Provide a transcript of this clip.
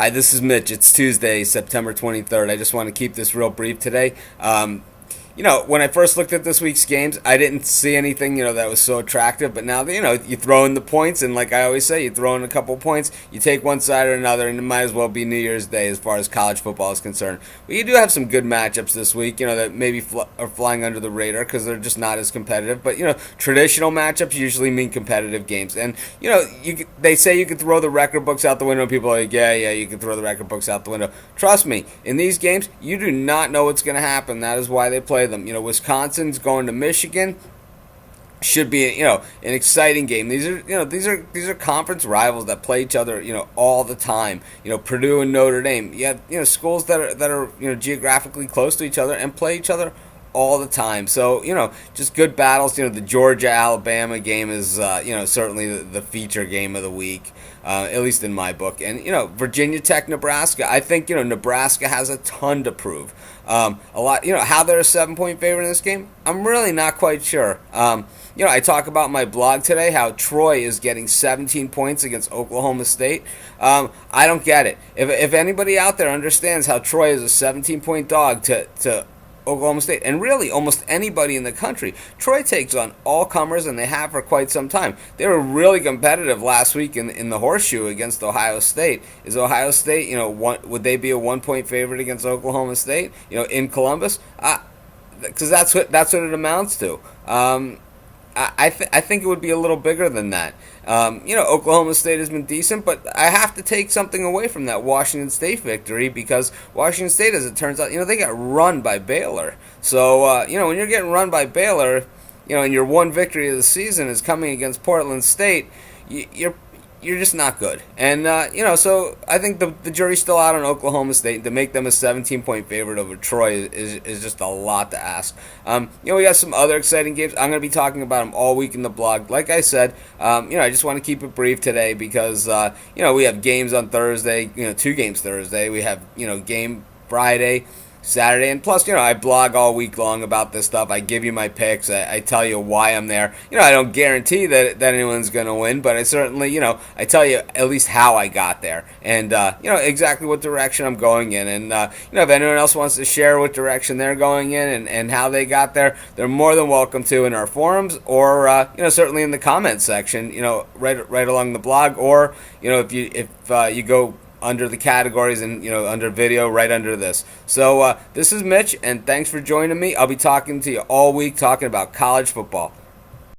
Hi, this is Mitch. It's Tuesday, September 23rd. I just want to keep this real brief today. When I first looked at this week's games, I didn't see anything, that was so attractive. But now, you throw in the points, and like I always say, you throw in a couple points, you take one side or another, and it might as well be New Year's Day as far as college football is concerned. But you do have some good matchups this week, that maybe are flying under the radar because they're just not as competitive. But, traditional matchups usually mean competitive games. And, they say you can throw the record books out the window, and people are like, yeah, you can throw the record books out the window. Trust me, in these games, you do not know what's going to happen. That is why they play them. Wisconsin's going to Michigan. Should be an exciting game. These are conference rivals that play each other all the time. Purdue and Notre Dame. You have schools that are geographically close to each other and play each other all the time. So just good battles. The Georgia Alabama game is certainly the feature game of the week. At least in my book. And, Virginia Tech, Nebraska, I think, Nebraska has a ton to prove. A lot, how they're a 7-point favorite in this game, I'm really not quite sure. I talk about my blog today how Troy is getting 17 points against Oklahoma State. I don't get it. If anybody out there understands how Troy is a 17-point dog to Oklahoma State, and really almost anybody in the country. Troy takes on all comers, and they have for quite some time. They were really competitive last week in the horseshoe against Ohio State. Is Ohio State, would they be a 1-point favorite against Oklahoma State, in Columbus? Because that's what it amounts to. I think it would be a little bigger than that. Oklahoma State has been decent, but I have to take something away from that Washington State victory because Washington State, as it turns out, they got run by Baylor. So, when you're getting run by Baylor, and your one victory of the season is coming against Portland State, you're just not good. And, so I think the jury's still out on Oklahoma State. To make them a 17-point favorite over Troy is just a lot to ask. We got some other exciting games. I'm going to be talking about them all week in the blog. Like I said, I just want to keep it brief today because, we have games on Thursday, 2 games Thursday. We have, game Friday, Saturday, and plus, I blog all week long about this stuff. I give you my picks. I tell you why I'm there. I don't guarantee that anyone's going to win, but I certainly, I tell you at least how I got there and, exactly what direction I'm going in. And, if anyone else wants to share what direction they're going in and how they got there, they're more than welcome to in our forums or, certainly in the comments section, right along the blog or, if you go under the categories and under video right under this. So this is Mitch, and thanks for joining me. I'll be talking to you all week talking about college football.